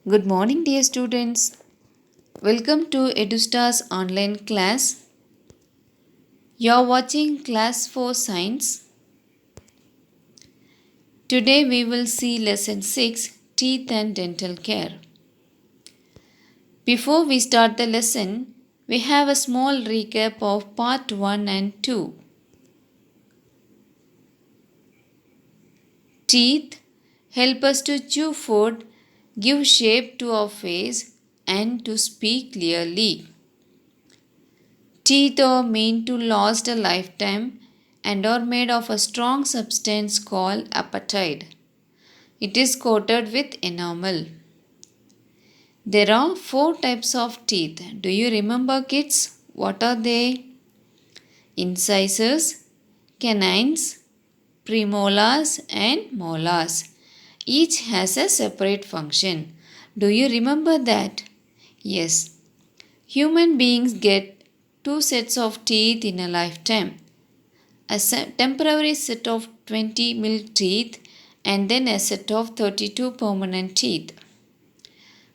Good morning, dear students. Welcome to EduStar's online class. You're watching Class 4 Science. Today we will see Lesson 6 Teeth and Dental Care. Before we start the lesson, we have a small recap of Part 1 and 2. Teeth help us to chew food, give shape to our face, and to speak clearly. Teeth are meant to last a lifetime and are made of a strong substance called apatite. It is coated with enamel. There are 4 types of teeth. Do you remember, kids? What are they? Incisors, canines, premolars, and molars. Each has a separate function. Do you remember that? Yes. Human beings get 2 sets of teeth in a lifetime. A temporary set of 20 milk teeth and then a set of 32 permanent teeth.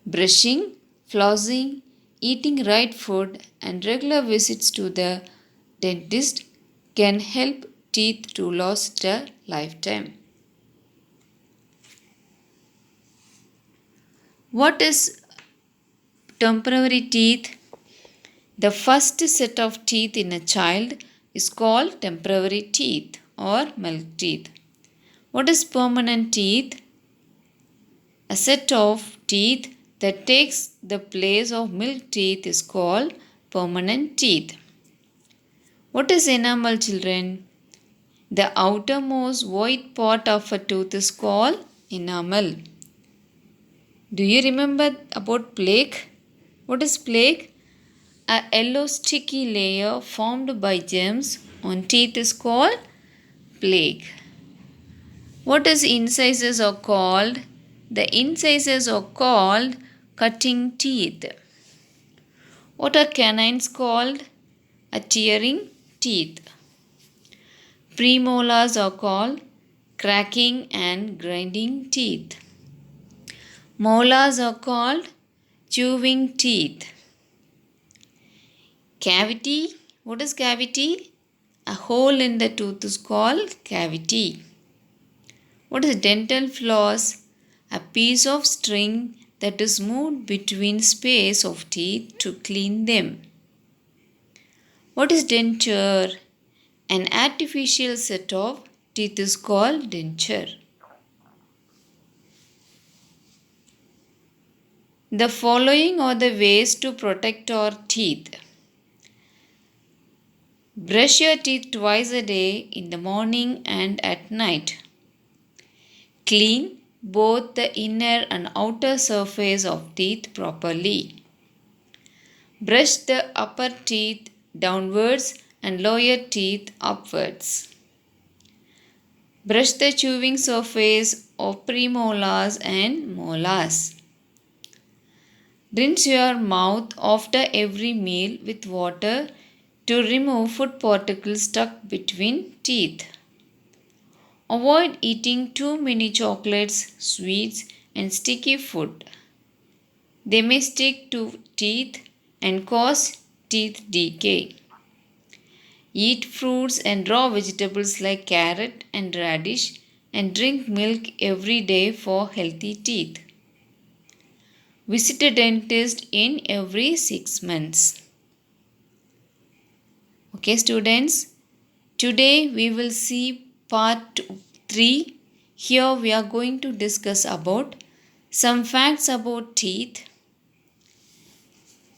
Brushing, flossing, eating right food, and regular visits to the dentist can help teeth to last a lifetime. What is temporary teeth? The first set of teeth in a child is called temporary teeth or milk teeth. What is permanent teeth? A set of teeth that takes the place of milk teeth is called permanent teeth. What is enamel, children? The outermost white part of a tooth is called enamel. Do you remember about plaque? What is plaque? A yellow sticky layer formed by germs on teeth is called plaque. What is incisors are called? The incisors are called cutting teeth. What are canines called? A tearing teeth. Premolars are called cracking and grinding teeth. Molars are called chewing teeth. Cavity. What is cavity? A hole in the tooth is called cavity. What is dental floss? A piece of string that is moved between space of teeth to clean them. What is denture? An artificial set of teeth is called denture. The following are the ways to protect our teeth. Brush your teeth twice a day in the morning and at night. Clean both the inner and outer surface of teeth properly. Brush the upper teeth downwards and lower teeth upwards. Brush the chewing surface of premolars and molars. Rinse your mouth after every meal with water to remove food particles stuck between teeth. Avoid eating too many chocolates, sweets, and sticky food. They may stick to teeth and cause teeth decay. Eat fruits and raw vegetables like carrot and radish and drink milk every day for healthy teeth. Visit a dentist in every 6 months. Okay, students, today we will see part 3. Here we are going to discuss about some facts about teeth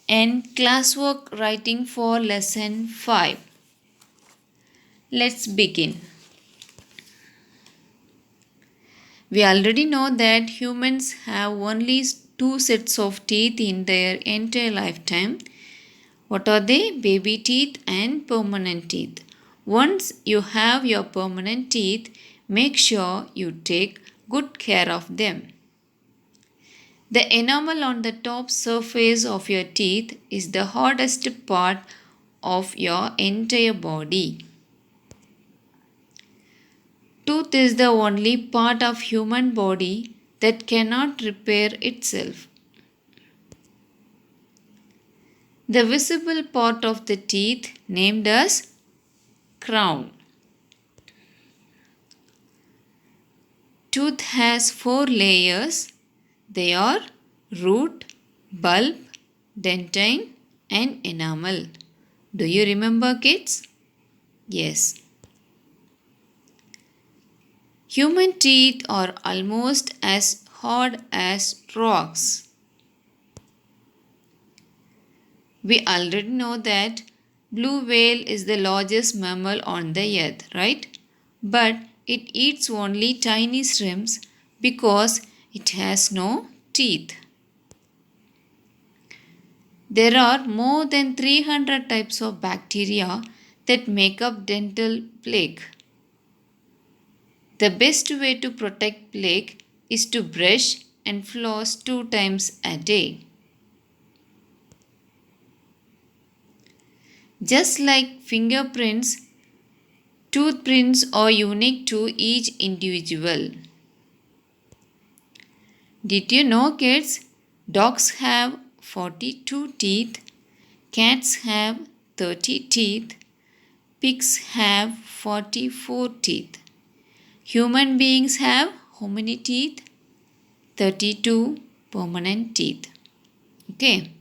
and classwork writing for lesson 5. Let's begin. We already know that humans have only 2 sets of teeth in their entire lifetime. What are they? Baby teeth and permanent teeth. Once you have your permanent teeth, make sure you take good care of them. The enamel on the top surface of your teeth is the hardest part of your entire body. Tooth is the only part of human body that cannot repair itself. The visible part of the teeth named as crown. Tooth has 4 layers. They are root, bulb, dentine and enamel. Do you remember, kids? Yes. Human teeth are almost as hard as rocks. We already know that blue whale is the largest mammal on the earth, right? But it eats only tiny shrimps because it has no teeth. There are more than 300 types of bacteria that make up dental plaque. The best way to protect plaque is to brush and floss 2 times a day. Just like fingerprints, tooth prints are unique to each individual. Did you know, kids? Dogs have 42 teeth, cats have 30 teeth, pigs have 44 teeth. Human beings have how many teeth? 32 permanent teeth. Okay.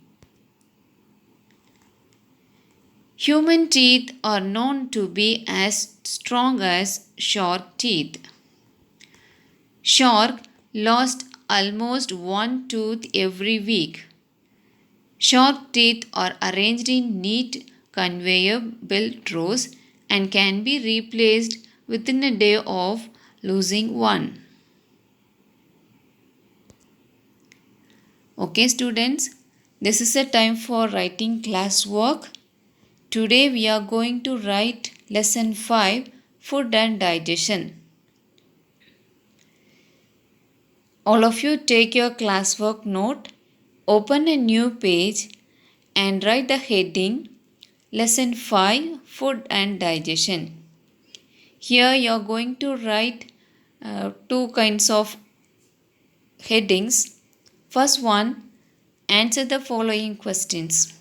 Human teeth are known to be as strong as shark teeth. Shark lost almost one tooth every week. Shark teeth are arranged in neat conveyor belt rows and can be replaced within a day of losing one. Okay, students, this is a time for writing classwork. Today we are going to write lesson 5, food and digestion. All of you take your classwork note, open a new page and write the heading lesson 5, food and digestion. Here you are going to write 2 kinds of headings. First one, answer the following questions.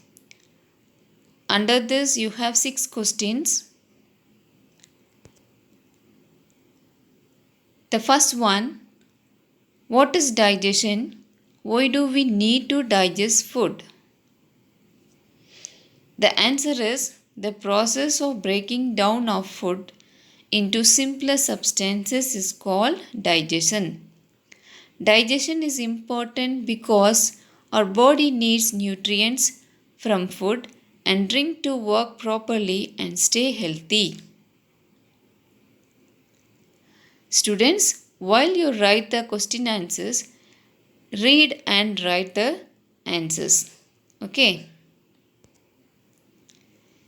Under this you have 6 questions. The first one, what is digestion? Why do we need to digest food? The answer is the process of breaking down of food into simpler substances is called digestion. Digestion is important because our body needs nutrients from food and drink to work properly and stay healthy. Students, while you write the question answers, read and write the answers. Okay.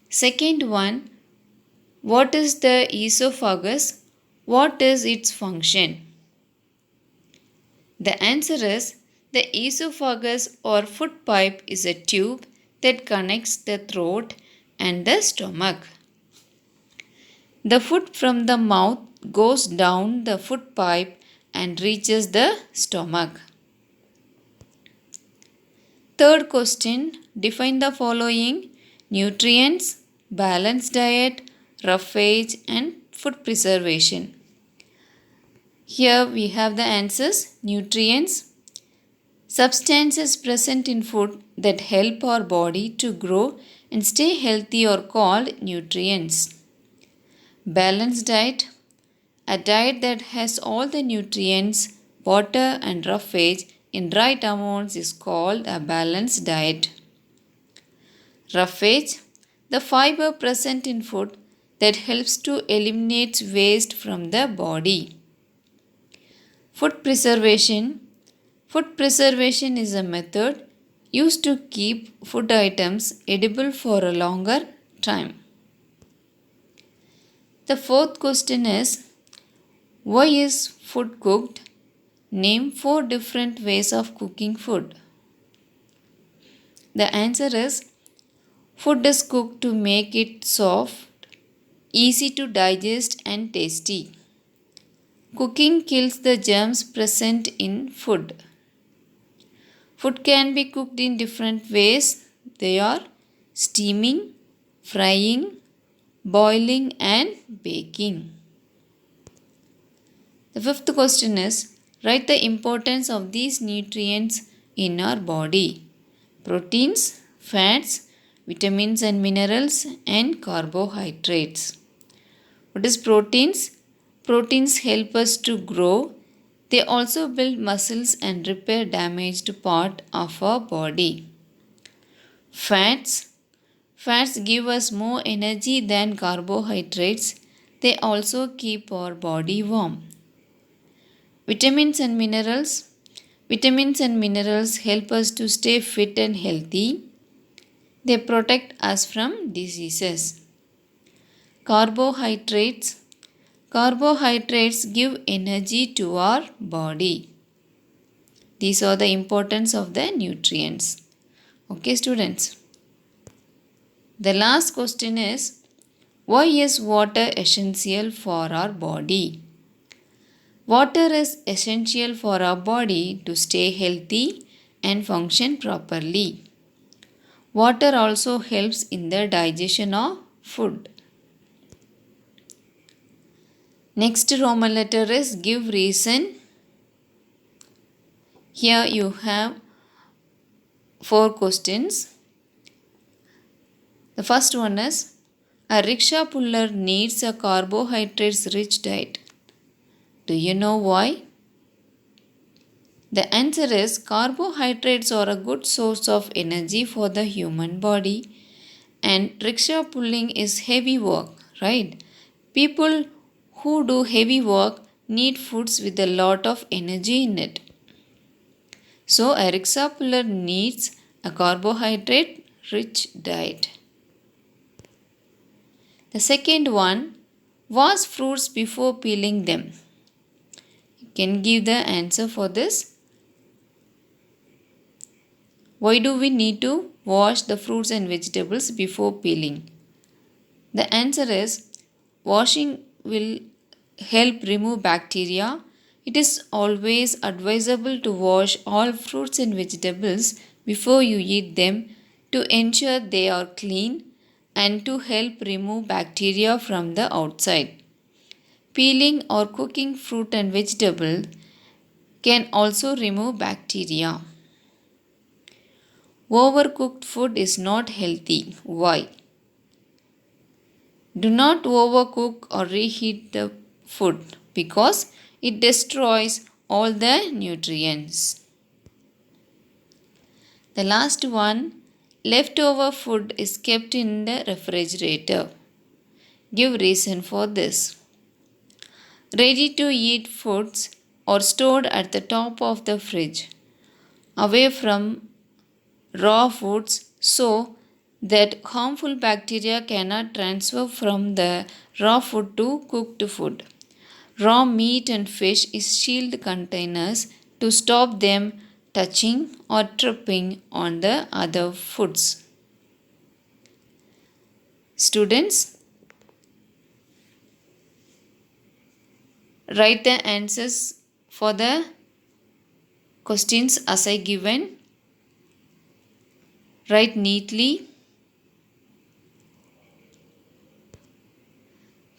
Second one, what is the esophagus? What is its function? The answer is the esophagus or food pipe is a tube that connects the throat and the stomach. The food from the mouth goes down the food pipe and reaches the stomach. Third question, define the following: nutrients, balanced diet, roughage and food preservation. Here we have the answers. Nutrients, substances present in food that help our body to grow and stay healthy are called nutrients. Balanced diet, a diet that has all the nutrients, water and roughage in right amounts is called a balanced diet. Roughage, the fiber present in food that helps to eliminate waste from the body. Food preservation. Food preservation is a method used to keep food items edible for a longer time. The fourth question is, why is food cooked? Name 4 different ways of cooking food. The answer is, food is cooked to make it soft, easy to digest and tasty. Cooking kills the germs present in food. Food can be cooked in different ways. They are steaming, frying, boiling and baking. The fifth question is, write the importance of these nutrients in our body. Proteins, fats, vitamins and minerals and carbohydrates. What is proteins? Proteins help us to grow. They also build muscles and repair damaged part of our body. Fats. Fats give us more energy than carbohydrates. They also keep our body warm. Vitamins and minerals. Vitamins and minerals help us to stay fit and healthy. They protect us from diseases. Carbohydrates. Carbohydrates give energy to our body. These are the importance of the nutrients. Okay, students. The last question is, why is water essential for our body? Water is essential for our body to stay healthy and function properly. Water also helps in the digestion of food. Next Roman letter is give reason. Here you have 4 questions. The first one is, a rickshaw puller needs a carbohydrates rich diet. Do you know why? The answer is, carbohydrates are a good source of energy for the human body, and rickshaw pulling is heavy work, right? People who do heavy work need foods with a lot of energy in it. So a rickshaw puller needs a carbohydrate rich diet. The second one, wash fruits before peeling them. You can give the answer for this. Why do we need to wash the fruits and vegetables before peeling? The answer is, washing will help remove bacteria. It is always advisable to wash all fruits and vegetables before you eat them to ensure they are clean and to help remove bacteria from the outside. Peeling or cooking fruit and vegetable can also remove bacteria. Overcooked food is not healthy. Why? Do not overcook or reheat the food because it destroys all the nutrients. The last one, leftover food is kept in the refrigerator. Give reason for this. Ready to eat foods are stored at the top of the fridge, away from raw foods, so that harmful bacteria cannot transfer from the raw food to cooked food. Raw meat and fish is sealed containers to stop them touching or tripping on the other foods. Students, write the answers for the questions as I given. Write neatly.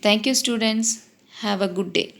Thank you, students. Have a good day.